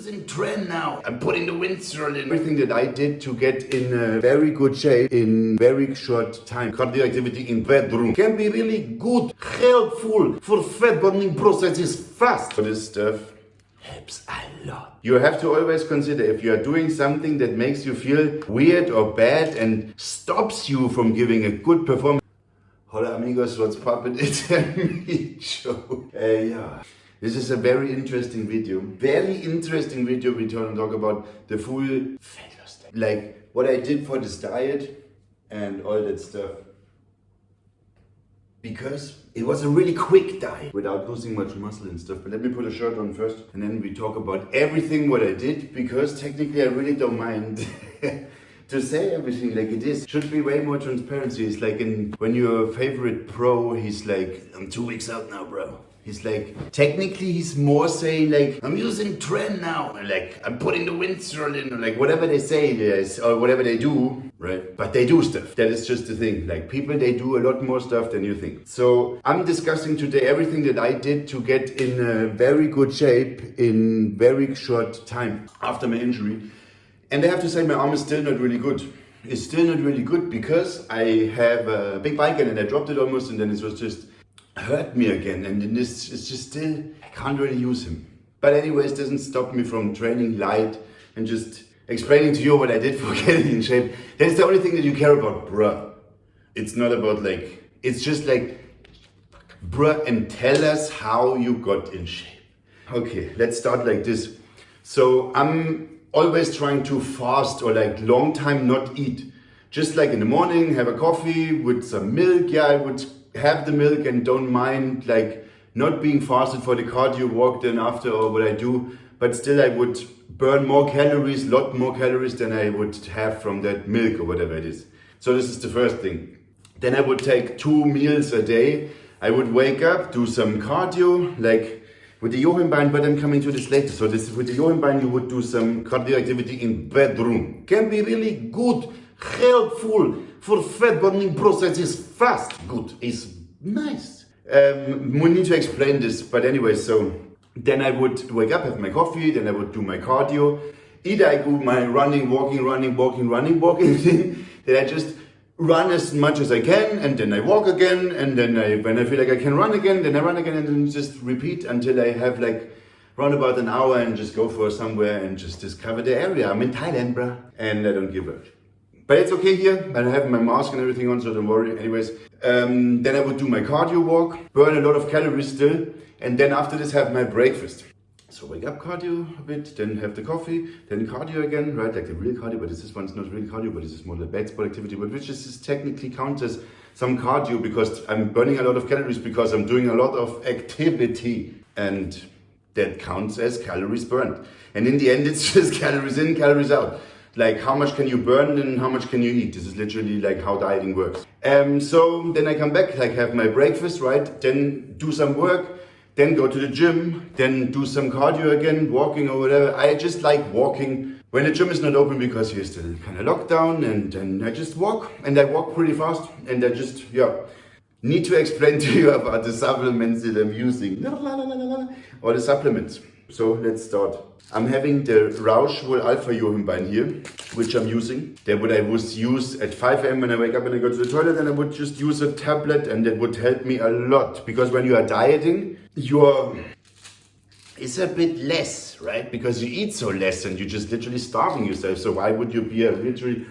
using trend now. I'm putting the Windsor in. Everything that I did to get in a very good shape in very short time. Cardio activity in bedroom can be really good, helpful for fat burning processes fast. This stuff helps a lot. You have to always consider if you are doing something that makes you feel weird or bad and stops you from giving a good performance. Hola amigos, what's poppin'? It's a meat show. Yeah. This is a very interesting video. Very interesting video. We talk about the full fat loss. Like what I did for this diet and all that stuff. Because it was a really quick diet without losing much muscle and stuff. But let me put a shirt on first and then we talk about everything what I did, because technically I really don't mind to say everything like it is. Should be way more transparency. It's like when your favorite pro, he's like, I'm 2 weeks out now, bro. He's like, technically he's more saying like, I'm using trend now. Or like, I'm putting the Windsor in, or like whatever they say is, or whatever they do, right? But they do stuff. That is just the thing. Like people, they do a lot more stuff than you think. So I'm discussing today everything that I did to get in a very good shape in very short time after my injury. And I have to say my arm is still not really good. It's still not really good because I have a big bike and I dropped it almost, and then it was just hurt me again, and then it's just still, I can't really use him. But anyways, doesn't stop me from training light and just explaining to you what I did for getting in shape. That's the only thing that you care about, bruh. It's not about like, it's just like, bruh, and tell us how you got in shape. Okay, let's start like this. So I'm always trying to fast or like long time not eat. Just like in the morning, have a coffee with some milk. Yeah, I would have the milk and don't mind like not being fasted for the cardio walk then after or what I do, but still I would burn more calories, lot more calories than I would have from that milk or whatever it is. So this is the first thing. Then I would take 2 meals a day. I would wake up, do some cardio, like with the Joesthetic, but I'm coming to this later. So this with the Joesthetic, you would do some cardio activity in bedroom. Can be really good, helpful for fat burning processes fast. Good is nice. We need to explain this, but anyway, so then I would wake up, have my coffee, then I would do my cardio. Either I do my running, walking thing, then I just run as much as I can, and then I walk again, and then when I feel like I can run again, then I run again, and then just repeat until I have like round about an hour and just go for somewhere and just discover the area. I'm in Thailand, bruh, and I don't give a. But it's okay here, I have my mask and everything on, so don't worry. Anyways, then I would do my cardio walk, burn a lot of calories still, and then after this have my breakfast. So wake up, cardio a bit, then have the coffee, then cardio again, right? Like the real cardio, but this one's not really cardio, but this is more like bed sport activity, but which is technically counts as some cardio because I'm burning a lot of calories because I'm doing a lot of activity, and that counts as calories burned. And in the end, it's just calories in, calories out. Like how much can you burn and how much can you eat? This is literally like how dieting works. So then I come back, like have my breakfast, right? Then do some work, then go to the gym, then do some cardio again, walking or whatever. I just like walking when the gym is not open because you're still kind of locked down, and then I just walk, and I walk pretty fast, and I just, yeah. Need to explain to you about the supplements that I'm using. Or the supplements. So let's start. I'm having the Rauschwohl Alpha Joesthetic here, which I'm using. That what I would use at 5 AM when I wake up and I go to the toilet, and I would just use a tablet, and that would help me a lot. Because when you are dieting, it's a bit less, right? Because you eat so less and you're just literally starving yourself. So why would you be literally,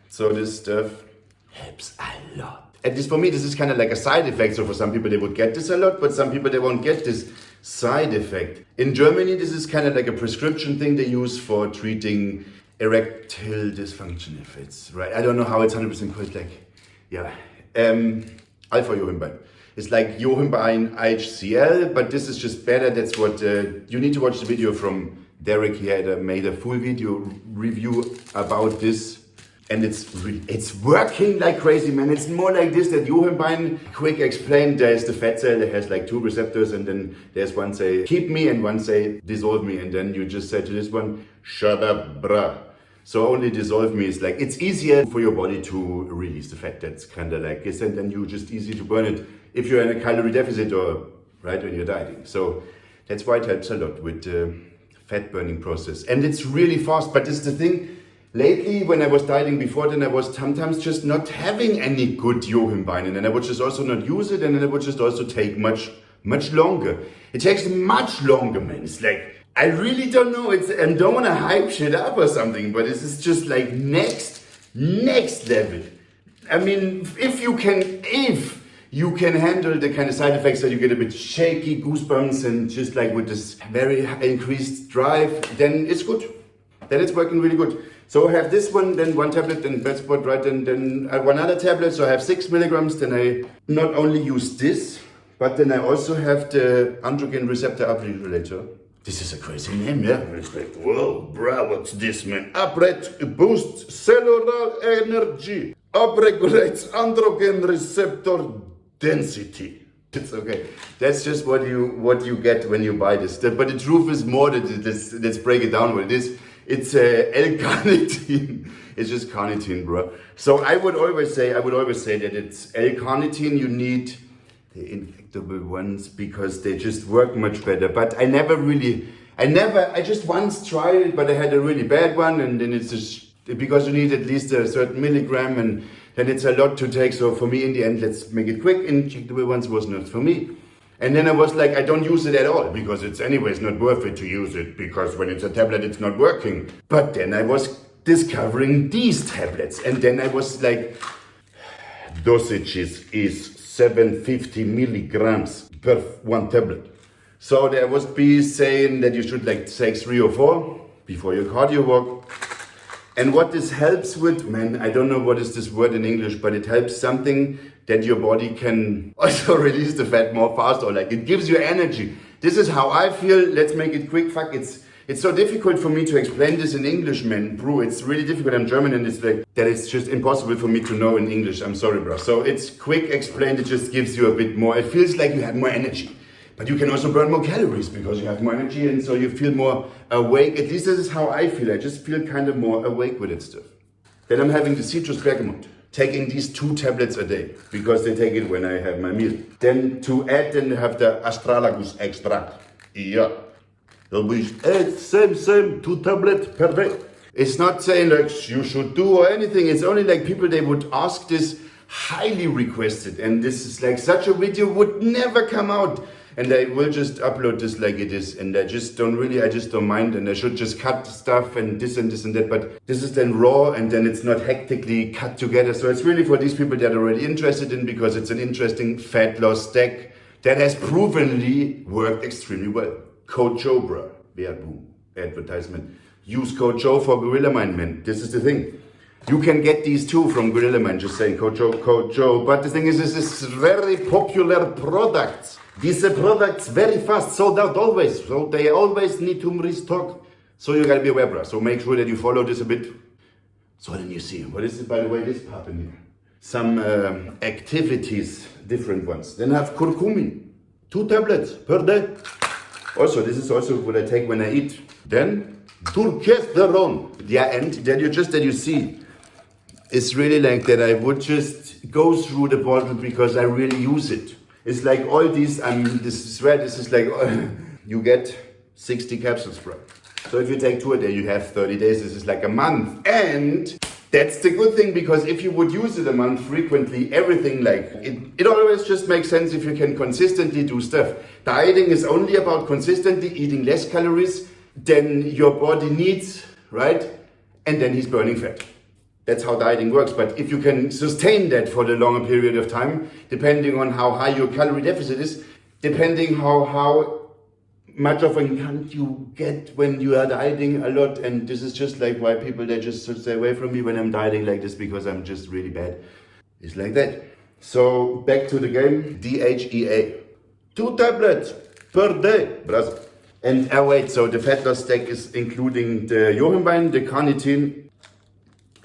so this stuff helps a lot. At least for me, this is kind of like a side effect. So for some people, they would get this a lot, but some people, they won't get this side effect. In Germany, this is kind of like a prescription thing they use for treating erectile dysfunction, if it's right. I don't know how it's 100% correct, like, yeah. Alpha Joesthetic. It's like Joesthetic HCl, but this is just better. That's what, you need to watch the video from Derek. He had made a full video review about this. And it's working like crazy, man. It's more like this, that Joesthetic quick explained. There's the fat cell that has like 2 receptors, and then there's one say keep me and one say dissolve me, and then you just say to this one, shut up, bruh. So only dissolve me is like, it's easier for your body to release the fat. That's kind of like this, and then you just easy to burn it if you're in a calorie deficit or right when you're dieting. So That's why it helps a lot with the fat burning process. And it's really fast, but it's the thing, lately when I was dieting before, then I was sometimes just not having any good Johanbein, and then I would just also not use it, and then it would just also take much longer. It takes much longer, man. It's like, I really don't know, I don't want to hype shit up or something, but this is just like next level. I mean, if you can handle the kind of side effects that you get a bit shaky, goosebumps, and just like with this very increased drive, then it's good. Then it's working really good. So I have this one, then one tablet, then bed spot, right, and then one other tablet. So I have 6 milligrams. Then I not only use this, but then I also have the androgen receptor upregulator. This is a crazy name, yeah? It's like, whoa, bro, what's this, man? Boost cellular energy. Upregulates androgen receptor density. It's okay. That's just what you get when you buy this. But the truth is more that let's break it down what it is. It's L-carnitine. It's just carnitine, bro. So I would always say that it's L-carnitine. You need the injectable ones because they just work much better. But I just once tried it, but I had a really bad one, and then it's just because you need at least a certain milligram, and then it's a lot to take. So for me, in the end, let's make it quick. Injectable ones was not for me. And then I was like, I don't use it at all because it's anyways not worth it to use it because when it's a tablet, it's not working. But then I was discovering these tablets, and then I was like, dosages is 750 milligrams per one tablet. So there was be saying that you should like take 3 or 4 before your cardio walk. And what this helps with, man, I don't know what is this word in English, but it helps something that your body can also release the fat more fast, or like it gives you energy. This is how I feel. Let's make it quick. Fuck, it's so difficult for me to explain this in English, man, bro. It's really difficult. I'm German, and it's like that. It's just impossible for me to know in English. I'm sorry, bro. So it's quick explained. It just gives you a bit more. It feels like you have more energy. But you can also burn more calories because you have more energy, and so you feel more awake. At least this is how I feel. I just feel kind of more awake with it stuff. Then I'm having the citrus bergamot, taking these 2 tablets a day because they take it when I have my meal. Then to add, then I have the astragalus extract. Yeah. Same, 2 tablets per day. It's not saying like you should do or anything. It's only like people, they would ask this, highly requested. And this is like such a video would never come out. And I will just upload this like it is, and I just don't mind, and I should just cut stuff and this and that, but this is then raw, and then it's not hectically cut together. So it's really for these people that are already interested in, because it's an interesting fat loss stack that has provenly worked extremely well. Code Joe, bro. Yeah, boom. Advertisement. Use Code Joe for Gorilla Mind, man. This is the thing. You can get these too from Gorilla Mind, just saying Code Joe. But the thing is, this is very popular products. These products very fast sold out always, so they always need to restock. So you gotta be aware, bro. So make sure that you follow this a bit. So then you see, what is it, by the way, this pop in here? Some activities, different ones. Then I have curcumin, 2 tablets per day. Also, this is also what I take when I eat. Then turkesterone. Yeah, and then you see, it's really like that I would just go through the bottle because I really use it. It's like all these, this is like, you get 60 capsules, bro. So if you take 2 a day, you have 30 days. This is like a month. And that's the good thing, because if you would use it a month frequently, everything like, it always just makes sense if you can consistently do stuff. Dieting is only about consistently eating less calories than your body needs, right? And then he's burning fat. That's how dieting works. But if you can sustain that for the longer period of time, depending on how high your calorie deficit is, depending how much of a cunt you get when you are dieting a lot. And this is just like why people, they just stay away from me when I'm dieting like this, because I'm just really bad. It's like that. So back to the game. DHEA. 2 tablets per day, brother. And wait, so the fat loss stack is including the Johanbein, the carnitine,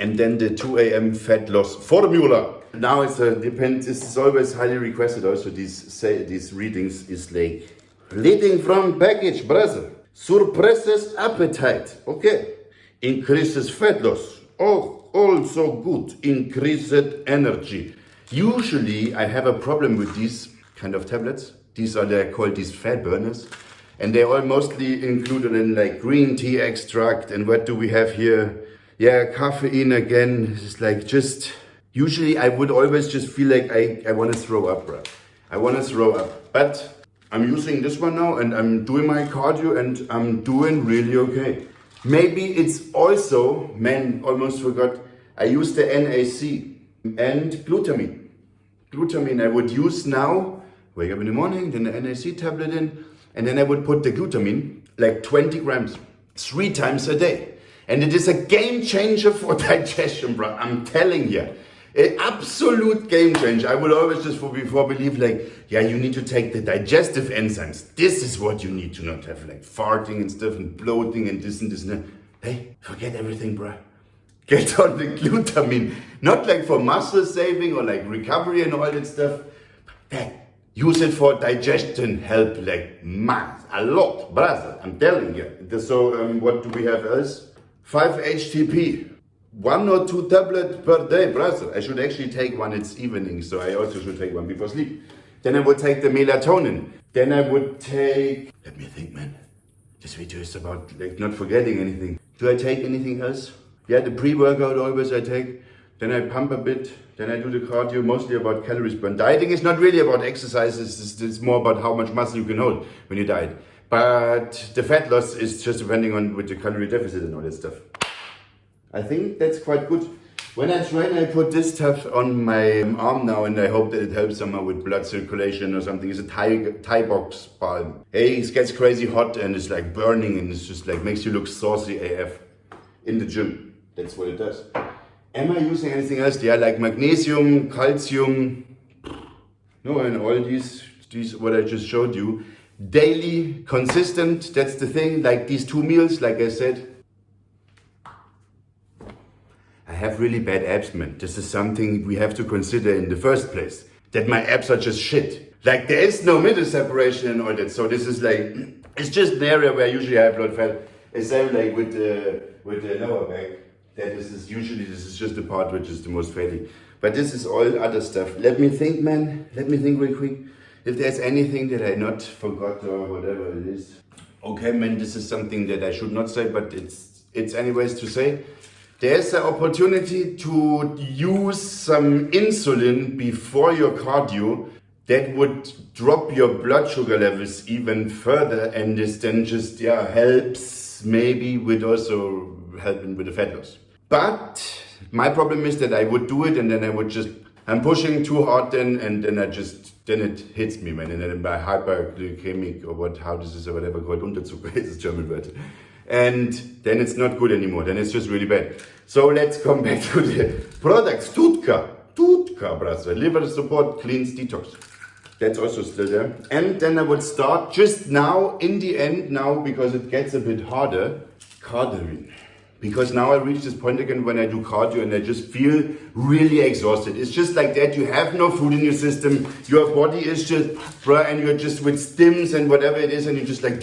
and then the 2 a.m. fat loss formula. Now it's depends. This is always highly requested. Also, these readings is like leading from package, brother. Suppresses appetite. Okay. Increases fat loss. Oh, also good. Increased energy. Usually, I have a problem with these kind of tablets. These are called these fat burners. And they all mostly included in like green tea extract. And what do we have here? Yeah, caffeine again. It's like just, usually I would always just feel like I want to throw up, bro. I want to throw up. But I'm using this one now and I'm doing my cardio and I'm doing really okay. Maybe it's also, man, almost forgot, I use the NAC and glutamine. Glutamine I would use now, wake up in the morning, then the NAC tablet in, and then I would put the glutamine, like 20 grams, 3 times a day. And it is a game changer for digestion, bro. I'm telling you. An absolute game changer. I would always just before believe like, yeah, you need to take the digestive enzymes. This is what you need to not have, like farting and stuff and bloating and this and this and that. Hey, forget everything, bro. Get on the glutamine. Not like for muscle saving or like recovery and all that stuff. Hey, use it for digestion help, like man, a lot, brother. I'm telling you. So what do we have else? 5-HTP. 1 or 2 tablets per day, brother. I should actually take one, it's evening, so I also should take one before sleep. Then I would take the melatonin. Then I would take, let me think, man. This video is about like not forgetting anything. Do I take anything else? Yeah, the pre-workout always I take. Then I pump a bit. Then I do the cardio, mostly about calories burn. Dieting is not really about exercises. It's more about how much muscle you can hold when you diet. But the fat loss is just depending on with the calorie deficit and all that stuff. I think that's quite good. When I train, I put this stuff on my arm now and I hope that it helps somehow with blood circulation or something. It's a Thai box balm. Hey, it gets crazy hot and it's like burning and it's just like makes you look saucy AF in the gym. That's what it does. Am I using anything else? Yeah, like magnesium, calcium. No, and all these what I just showed you. Daily, consistent, that's the thing. Like these 2 meals, like I said. I have really bad abs, man. This is something we have to consider in the first place. That my abs are just shit. Like there is no middle separation and all that. So this is like, it's just the area where usually I have blood fat. It's same like with the lower back. That this is just the part which is the most fatty. But this is all other stuff. Let me think, man. Let me think real quick. If there's anything that I not forgot or whatever it is. Okay, man, this is something that I should not say, but it's anyways to say. There's an opportunity to use some insulin before your cardio that would drop your blood sugar levels even further, and this then just helps maybe with also helping with the fat loss. But my problem is that I would do it and then I would just, I'm pushing too hard then and then then it hits me, man, and then by hyperglycemic or how this is or whatever called, Unterzucker is a German word. And then it's not good anymore, then it's just really bad. So let's come back to the products. Tutka, brother, liver support, cleans, detox. That's also still there. And then I would start just now, in the end now, because it gets a bit harder, cardio. Because now I reach this point again when I do cardio and I just feel really exhausted. It's just like that, you have no food in your system, your body is just, bruh, and you're just with stims and whatever it is and you're just like,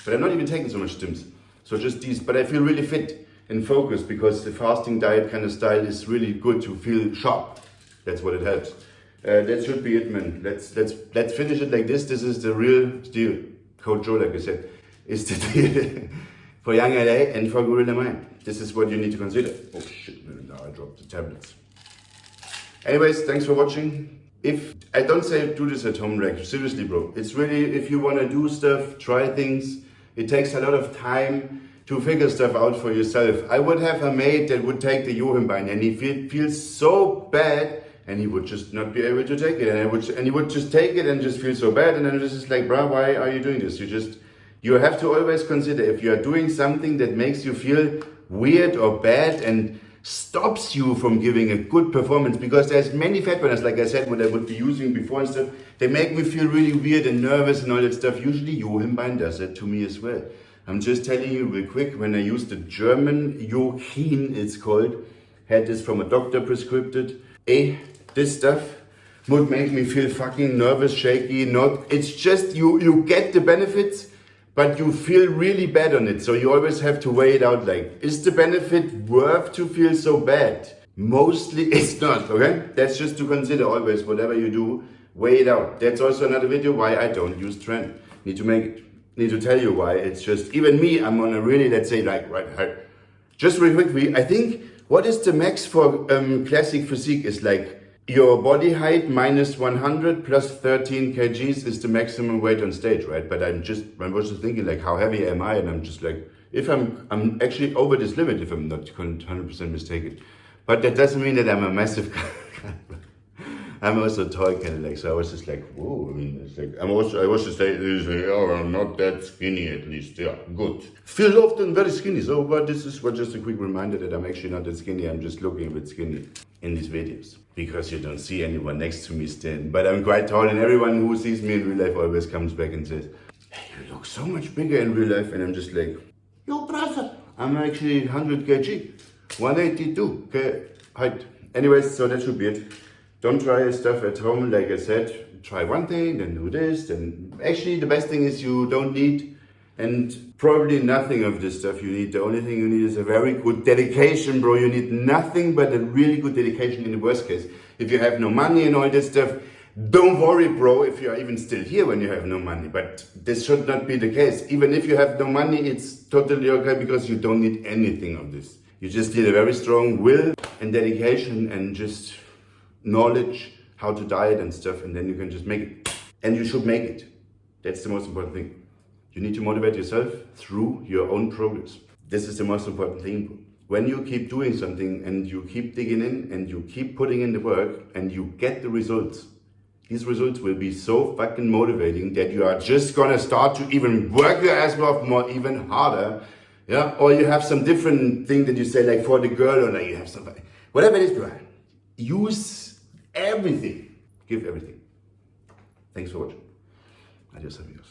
but I'm not even taking so much stims. So just these, but I feel really fit and focused because the fasting diet kind of style is really good to feel sharp. That's what it helps. That should be it, man. Let's finish it like this. This is the real deal. Code Joe, like I said, is the deal. For Young LA and for Gorilla Mind. This is what you need to consider. Oh shit, man, now I dropped the tablets. Anyways, thanks for watching. If I don't say do this at home, like seriously, bro. It's really, if you want to do stuff, try things. It takes a lot of time to figure stuff out for yourself. I would have a mate that would take the Joesthetic and he feels so bad and he would just not be able to take it. And he would just take it and just feel so bad. And then it's just like, bro, why are you doing this? You have to always consider if you are doing something that makes you feel weird or bad and stops you from giving a good performance, because there's many fat burners, like I said, what I would be using before and stuff, they make me feel really weird and nervous and all that stuff. Usually Joesthetic does that to me as well. I'm just telling you real quick, when I used the German Joesthetic, it's called, had this from a doctor prescribed, this stuff would make me feel fucking nervous, shaky, it's just, you get the benefits, but you feel really bad on it. So you always have to weigh it out, like, is the benefit worth to feel so bad? Mostly it's not, okay? That's just to consider always, whatever you do, weigh it out. That's also another video why I don't use Trend. Need to make it. need to tell you why. It's just, even me, I'm on a really, let's say, like, right, just really quickly, I think, what is the max for classic physique is like, your body height minus 100 plus 13 kgs is the maximum weight on stage, right? But I was just thinking, like, how heavy am I? And I'm just like, if I'm actually over this limit, if I'm not 100% mistaken. But that doesn't mean that I'm a massive I'm also tall kind of like, so I was just like, whoa, I mean, it's like, I was just like, oh, I'm not that skinny at least, yeah, good. Feel often very skinny, so, but this is just a quick reminder that I'm actually not that skinny, I'm just looking a bit skinny in these videos. Because you don't see anyone next to me stand, but I'm quite tall, and everyone who sees me in real life always comes back and says, hey, you look so much bigger in real life, and I'm just like, yo, brother, I'm actually 100 kg, 182 height. Anyways, so that should be it. Don't try stuff at home, like I said. Try one thing, then do this, then actually the best thing is you don't need, and probably nothing of this stuff you need. The only thing you need is a very good dedication, bro. You need nothing but a really good dedication in the worst case. If you have no money and all this stuff, don't worry, bro, if you are even still here when you have no money. But this should not be the case. Even if you have no money, it's totally okay, because you don't need anything of this. You just need a very strong will and dedication and just knowledge how to diet and stuff, and then you can just make it. And you should make it. That's the most important thing. You need to motivate yourself through your own progress. This is the most important thing. When you keep doing something and you keep digging in and you keep putting in the work and you get the results, these results will be so fucking motivating that you are just gonna start to even work your ass off more, even harder. Yeah, or you have some different thing that you say, like for the girl, or like you have something, whatever it is, bro. Use everything. Give everything. Thanks for watching. Adios, amigos.